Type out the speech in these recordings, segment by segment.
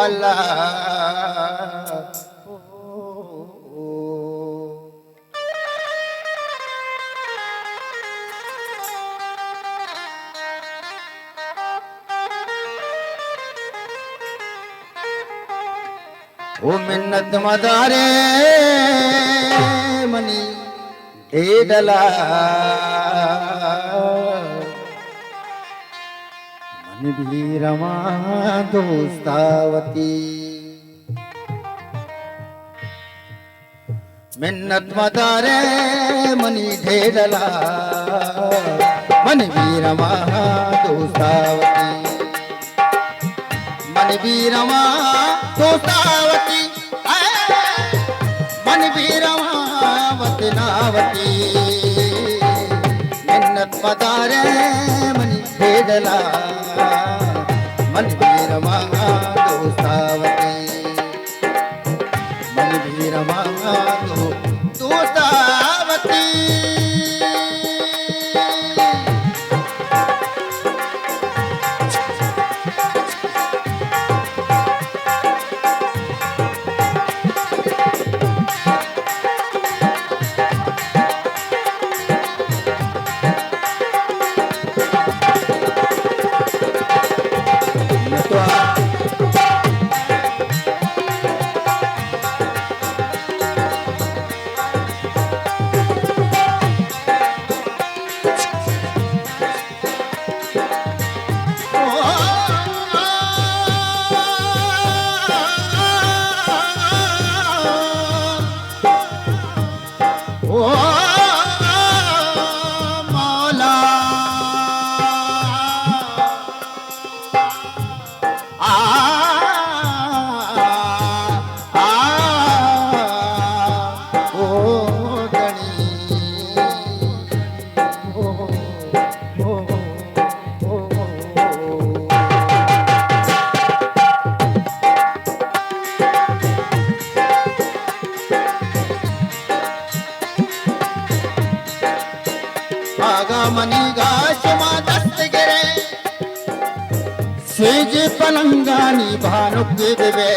गल्ला ओ मिन्नत मदारे मनी ढेडला मन भी रमा दोस्तावती मिन्नत मदारे मनी ढेडला मन भी रमा दोस्तावती मन भी रमा दोस्तावती मन भी रमावत नावती मिन्नत मदारे मनी भेदला मन भी रमा दोस्तावती मन भी रमा दोस्तावती मनी गाशमा दस्त गिरे सेज पलंगानी भानुक दिवे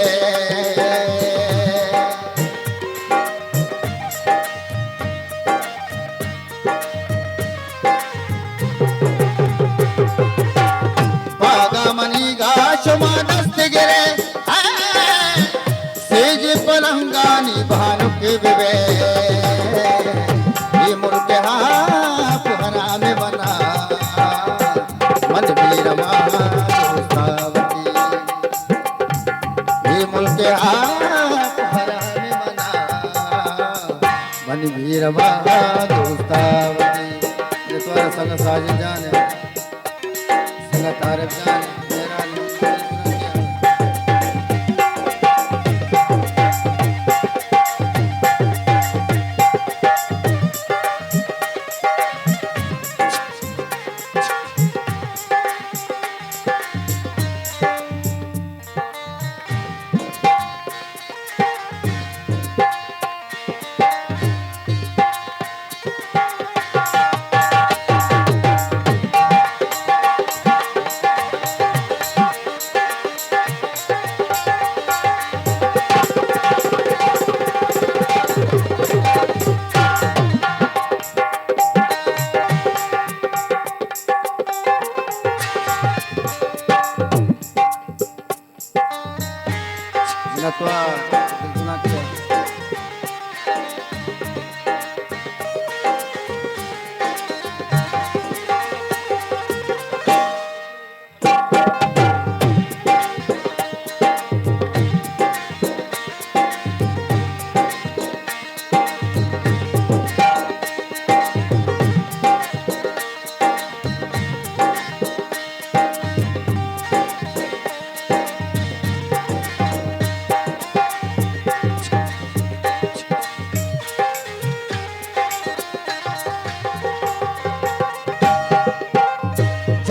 बागा मनी गाशमा दस्त गिरे सेज पलंगानी भानुक दिवे ये मुर्गे में बना मन भी रमा दोस्तावती ये मुल्क हाथ भरा में बना मन भी रमा दोस्तावती ये तुम्हारा संग साजिद जान है संग तारक जान है मेरा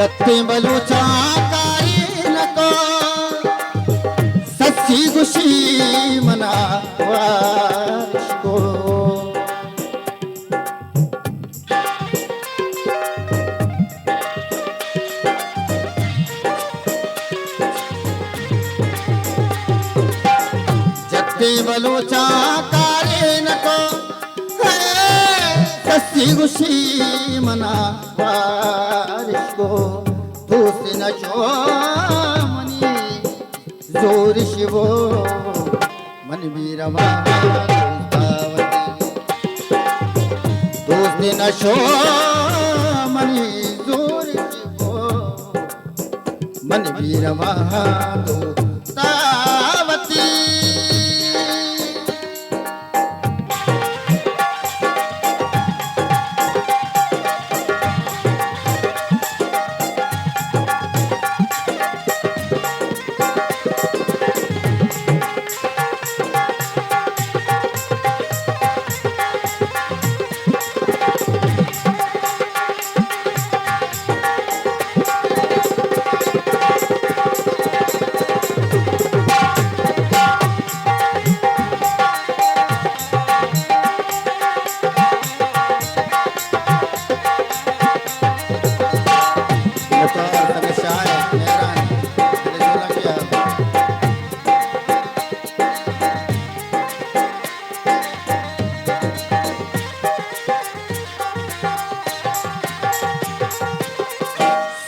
छत्ती बलूचा कारी नको सच्ची खुशी मना को शहरी बलूचा कारे नको सस्ती गुशी मना बारिश को दूसरी न शो मनी जोर शिवो मन वीरवा दूसरी न शो मनी जोर शिवो मन वीरवा तावती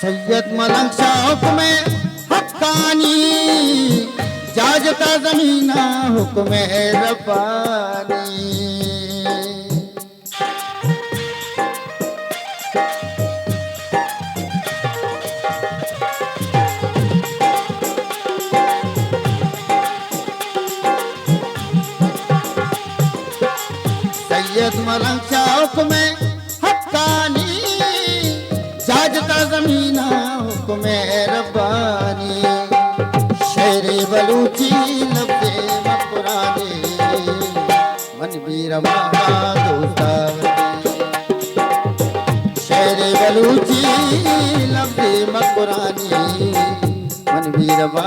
सैयद मलंग शौक में हक्कानी जाजता जमीना हुक्म रब्बानी सैयद मलंग शौक में हक्कानी जाजता जमीना हुक्म रब्बानी शेरे बलूची लबे मकुरानी मन वीरवा दोस्तावती शेरे बलूची लबे मकुरानी मन वीरवा